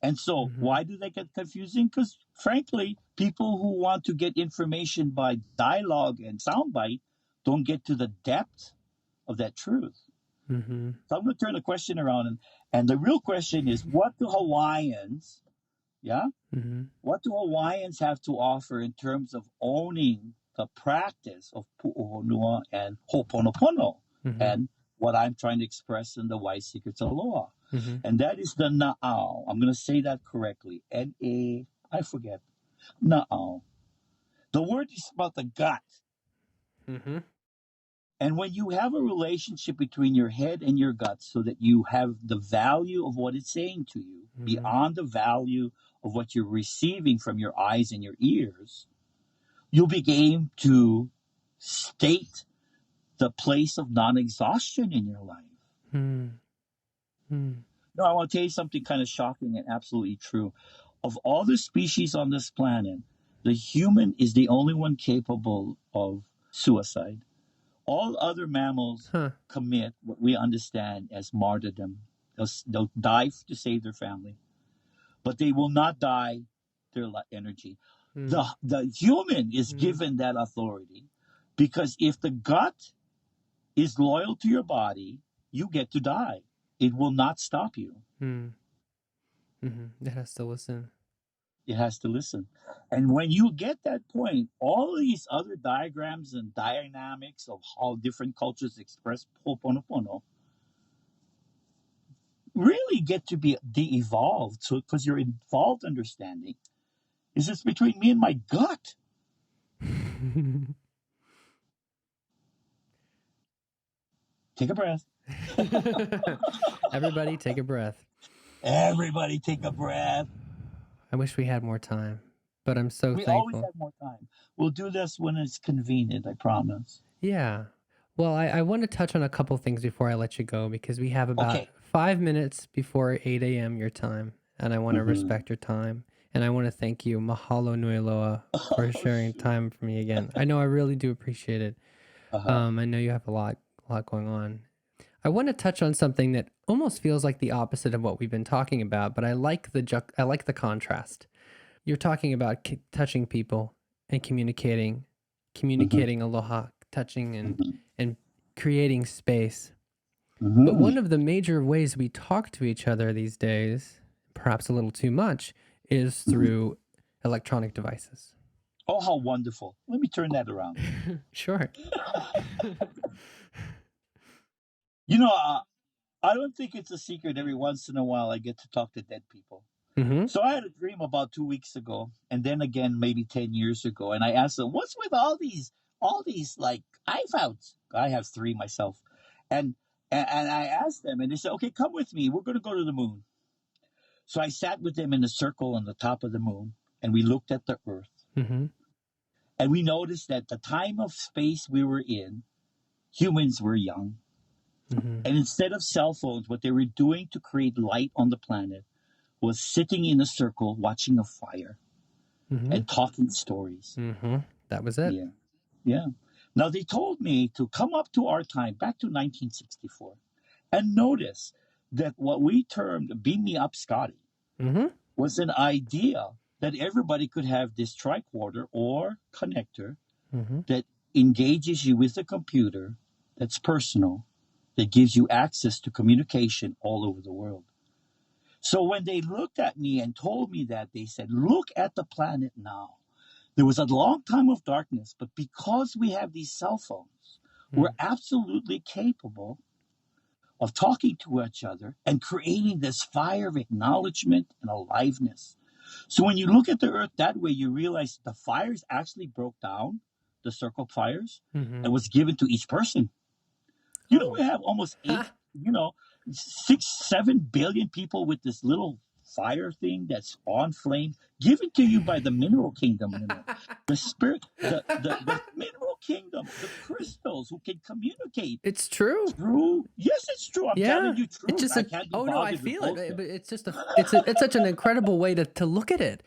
And so, Mm-hmm. why do they get confusing? Because, frankly, people who want to get information by dialogue and soundbite don't get to the depth of that truth. Mm-hmm. So, I'm going to turn the question around. And the real question is, what do Hawaiians, yeah, Mm-hmm. what do Hawaiians have to offer in terms of owning the practice of pu'uhonua and ho'oponopono Mm-hmm. and what I'm trying to express in the Wise Secrets of Aloha? Mm-hmm. And that is the na'au. I'm going to say that correctly. N-A, I forget. Na'au. The word is about the gut. Mm-hmm. And when you have a relationship between your head and your gut so that you have the value of what it's saying to you Mm-hmm. beyond the value of what you're receiving from your eyes and your ears, you'll begin to state the place of non-exhaustion in your life. Mm-hmm. No, I want to tell you something kind of shocking and absolutely true. Of all the species on this planet, the human is the only one capable of suicide. All other mammals Huh. commit what we understand as martyrdom. They'll die to save their family, but they will not die their energy. Mm. The human is given that authority because if the gut is loyal to your body, you get to die. It will not stop you. Mm. Mm-hmm. It has to listen. It has to listen. And when you get that point, all of these other diagrams and dynamics of how different cultures express Ho'oponopono really get to be de-evolved. So, because your evolved understanding is this between me and my gut. Take a breath. Everybody take a breath. Everybody take a breath. I wish we had more time, but I'm so We always thankful. have more time. We'll do this when it's convenient, I promise. Yeah. Well, I want to touch on a couple things before I let you go because we have about Okay. 5 minutes before 8 a.m. your time, and I want to respect your time. And I want to thank you, Mahalo Nui Loa, for sharing time for me again. I know I really do appreciate it. I know you have a lot going on. I want to touch on something that almost feels like the opposite of what we've been talking about, but I like the contrast. You're talking about touching people and communicating aloha, touching and creating space. But one of the major ways we talk to each other these days, perhaps a little too much, is through electronic devices. Oh, how wonderful. Let me turn that around. Sure. You know, I don't think it's a secret. Every once in a while, I get to talk to dead people. Mm-hmm. So I had a dream about 2 weeks ago, and then again maybe 10 years ago, and I asked them, "What's with all these like iPhones?" I have three myself, and I asked them, and they said, "Okay, come with me. We're going to go to the moon." So I sat with them in a circle on the top of the moon, and we looked at the Earth, Mm-hmm. and we noticed that the time of space we were in, humans were young. Mm-hmm. And instead of cell phones, what they were doing to create light on the planet was sitting in a circle watching a fire Mm-hmm. and talking stories. Mm-hmm. That was it. Yeah. Yeah. Now they told me to come up to our time, back to 1964, and notice that what we termed "beam me up, Scotty" Mm-hmm. was an idea that everybody could have this tricorder or connector Mm-hmm. that engages you with a computer that's personal, that gives you access to communication all over the world. So when they looked at me and told me that, they said, look at the planet now. There was a long time of darkness, but because we have these cell phones, we're absolutely capable of talking to each other and creating this fire of acknowledgement and aliveness. So when you look at the earth that way, you realize the fires actually broke down, the circle fires, Mm-hmm. and was given to each person. You know, Oh. we have almost Ha. 6, 7 billion people with this little fire thing that's on flame, given to you by the mineral kingdom. The spirit, the mineral kingdom, the crystals who can communicate It's true. through. Yes, it's true. I'm telling Yeah. you It's truth. just I a. can't be Oh no, I bothered with feel it. bullshit. But it's just a. It's such an incredible way to look at it.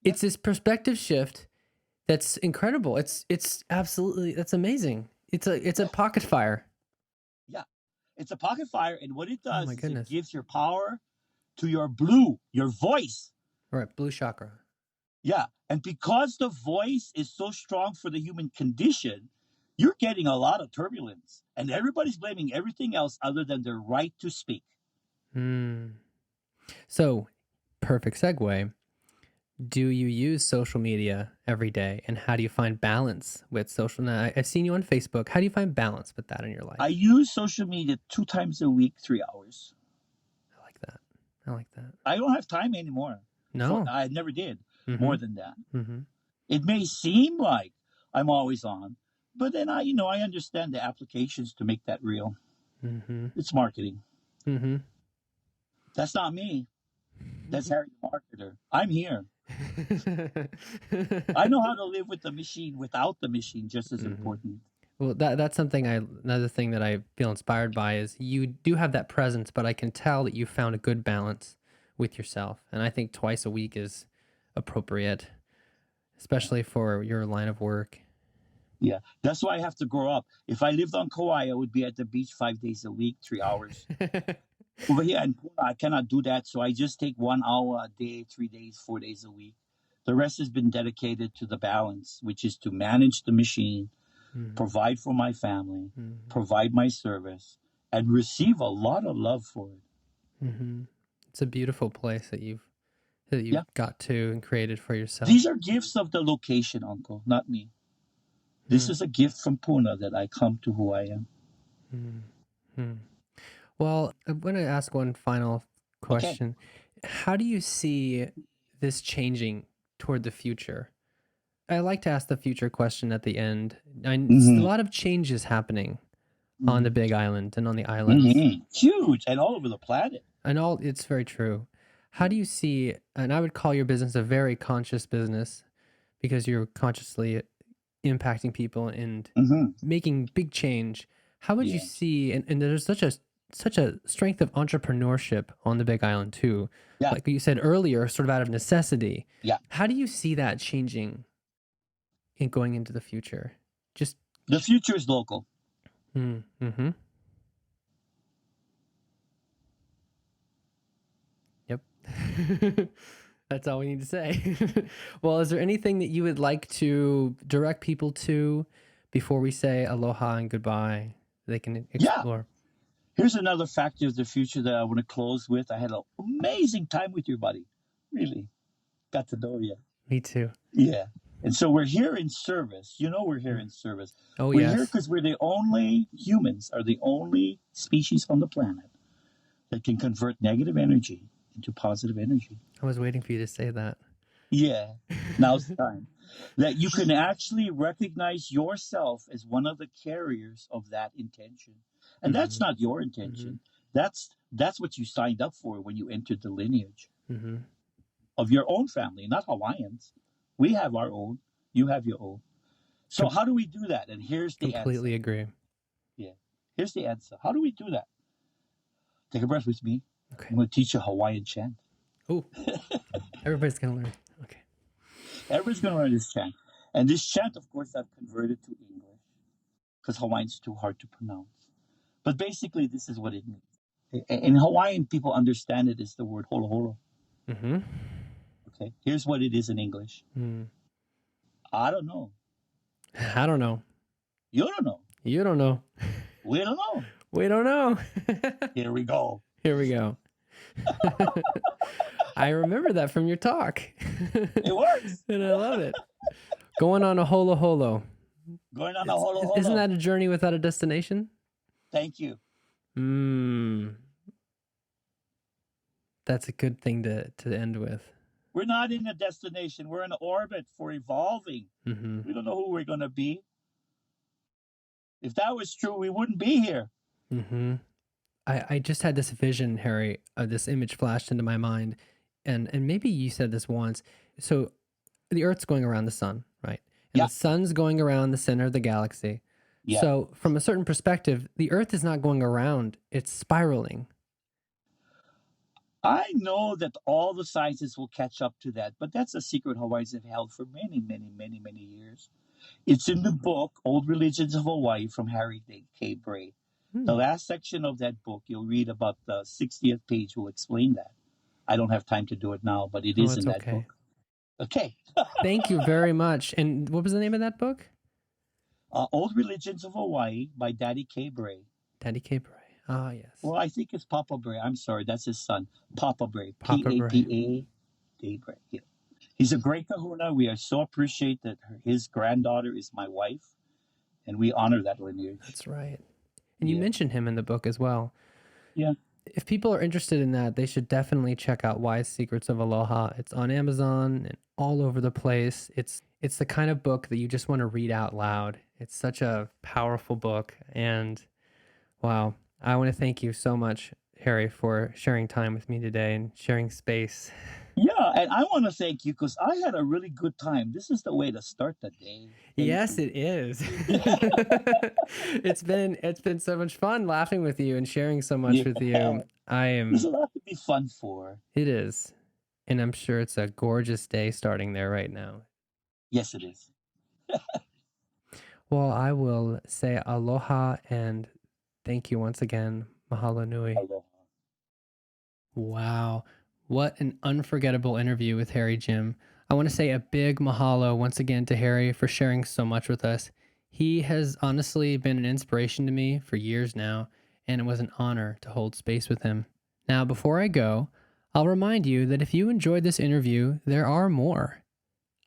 Yeah. It's this perspective shift that's incredible. It's absolutely that's amazing. It's a pocket fire. Yeah. It's a pocket fire, and what it Oh does my is it goodness. gives your power to your blue, your voice. All right, blue chakra. Yeah. And because the voice is so strong for the human condition, you're getting a lot of turbulence. And everybody's blaming everything else other than their right to speak. So, perfect segue. Do you use social media every day, and how do you find balance with social? Now, I've seen you on Facebook. How do you find balance with that in your life? I use social media 2 times a week, 3 hours. I like that. I like that. I don't have time anymore. No. I never did Mhm. more than that. Mhm. It may seem like I'm always on, but then I understand the applications to make that real. Mhm. It's marketing. Mhm. That's not me. That's Harry the marketer. I'm here. I know how to live with the machine without the machine, just as important. Well, that's something another thing that I feel inspired by is you do have that presence, but I can tell that you found a good balance with yourself. And I think twice a week is appropriate, especially for your line of work. Yeah, that's why I have to grow up. If I lived on Kauai, I would be at the beach 5 days a week, 3 hours. Over here in Puna, I cannot do that, so I just take 1 hour a day, 3 days, 4 days a week. The rest has been dedicated to the balance, which is to manage the machine, provide for my family, provide my service, and receive a lot of love for it. It's a beautiful place that you've Yeah. got to and created for yourself. These are gifts of the location, Uncle, not me. This is a gift from Puna that I come to who I am. Well, I'm going to ask one final question. Okay. How do you see this changing toward the future? I like to ask the future question at the end. A lot of changes happening on the Big Island and on the islands. Huge, and all over the planet. And it's very true. How do you see, and I would call your business a very conscious business because you're consciously impacting people and making big change. How would you see, and there's such a strength of entrepreneurship on the Big Island too. Yeah. Like you said earlier, sort of out of necessity. Yeah. How do you see that changing in going into the future? Just the future is local. Mm-hmm. Yep. That's all we need to say. Well, is there anything that you would like to direct people to before we say aloha and goodbye? They can explore. Yeah. Here's another factor of the future that I want to close with. I had an amazing time with your buddy. Really. Got to know you. Me too. Yeah. And so we're here in service. We're here in service. Oh, we're yes. here because humans are the only species on the planet that can convert negative energy into positive energy. I was waiting for you to say that. Yeah, now's the time. That you can actually recognize yourself as one of the carriers of that intention. And that's not your intention. That's what you signed up for when you entered the lineage of your own family, not Hawaiians. We have our own. You have your own. So how do we do that? And here's the answer. Completely agree. Yeah. Here's the answer. How do we do that? Take a breath with me. Okay. I'm going to teach you a Hawaiian chant. Oh, everybody's going to learn. Okay. Everybody's going to learn this chant. And this chant, of course, I've converted to English because Hawaiian's too hard to pronounce. But basically, this is what it means. In Hawaiian, people understand it as the word holo holo. Mm-hmm. Okay, here's what it is in English. I don't know. I don't know. You don't know. You don't know. We don't know. We don't know. Here we go. Here we go. I remember that from your talk. It works. And I love it. Going on a holo holo. Going on a holo holo. Isn't that a journey without a destination? Thank you. That's a good thing to end with. We're not in a destination. We're in orbit for evolving. Mm-hmm. We don't know who we're going to be. If that was true, we wouldn't be here. Mm-hmm. I just had this vision, Harry, this image flashed into my mind. And maybe you said this once. So the Earth's going around the sun, right? And the sun's going around the center of the galaxy. Yeah. So from a certain perspective, the Earth is not going around, it's spiraling. I know that all the sciences will catch up to that, but that's a secret Hawaiians have held for many, many, many, many years. It's in the book, Old Religions of Hawaii from Harry K. Bray. The last section of that book, you'll read about the 60th page will explain that. I don't have time to do it now, but it is in that book. Okay. Thank you very much. And what was the name of that book? Old Religions of Hawaii by Daddy K. Bray. Daddy K. Bray. Ah, yes. Well, I think it's Papa Bray. I'm sorry, that's his son. Papa Bray. P-A-P-A. K. Bray. Yeah. He's a great kahuna. We are so appreciate that his granddaughter is my wife, and we honor that lineage. That's right. And you mentioned him in the book as well. Yeah. If people are interested in that, they should definitely check out Wise Secrets of Aloha. It's on Amazon and all over the place. It's the kind of book that you just want to read out loud. It's such a powerful book. And wow, I want to thank you so much, Harry, for sharing time with me today and sharing space. Yeah, and I want to thank you because I had a really good time. This is the way to start the day. Yes, it is. It's been so much fun laughing with you and sharing so much with you. There's a lot to be fun for. It is. And I'm sure it's a gorgeous day starting there right now. Yes, it is. Well, I will say aloha and thank you once again. Mahalo nui. Aloha. Wow. What an unforgettable interview with Harry Jim. I want to say a big mahalo once again to Harry for sharing so much with us. He has honestly been an inspiration to me for years now, and it was an honor to hold space with him. Now, before I go, I'll remind you that if you enjoyed this interview, there are more.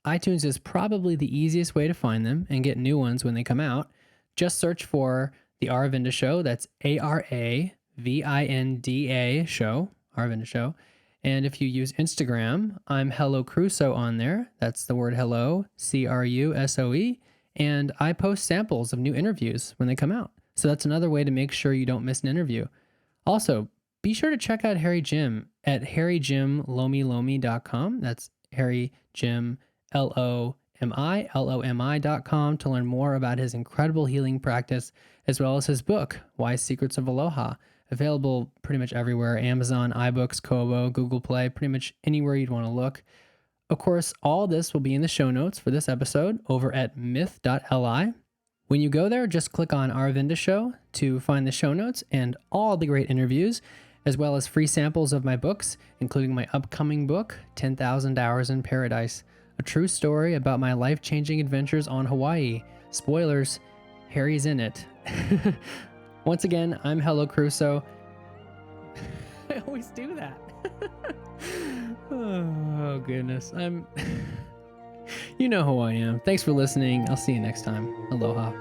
iTunes is probably the easiest way to find them and get new ones when they come out. Just search for The Aravinda Show. That's Aravinda Show. Aravinda Show. And if you use Instagram, I'm Hello Crusoe on there. That's the word hello, Crusoe. And I post samples of new interviews when they come out. So that's another way to make sure you don't miss an interview. Also, be sure to check out Harry Jim at harrygymlomilomi.com. That's Harry Jim, Lomilomi.com to learn more about his incredible healing practice, as well as his book, Wise Secrets of Aloha. Available pretty much everywhere, Amazon, iBooks, Kobo, Google Play, pretty much anywhere you'd want to look. Of course, all this will be in the show notes for this episode over at myth.li. When you go there, just click on Aravinda Show to find the show notes and all the great interviews, as well as free samples of my books, including my upcoming book, 10,000 Hours in Paradise, a true story about my life-changing adventures on Hawaii. Spoilers, Harry's in it. Once again, I'm Hello Crusoe. I always do that. Oh, goodness. You know who I am. Thanks for listening. I'll see you next time. Aloha.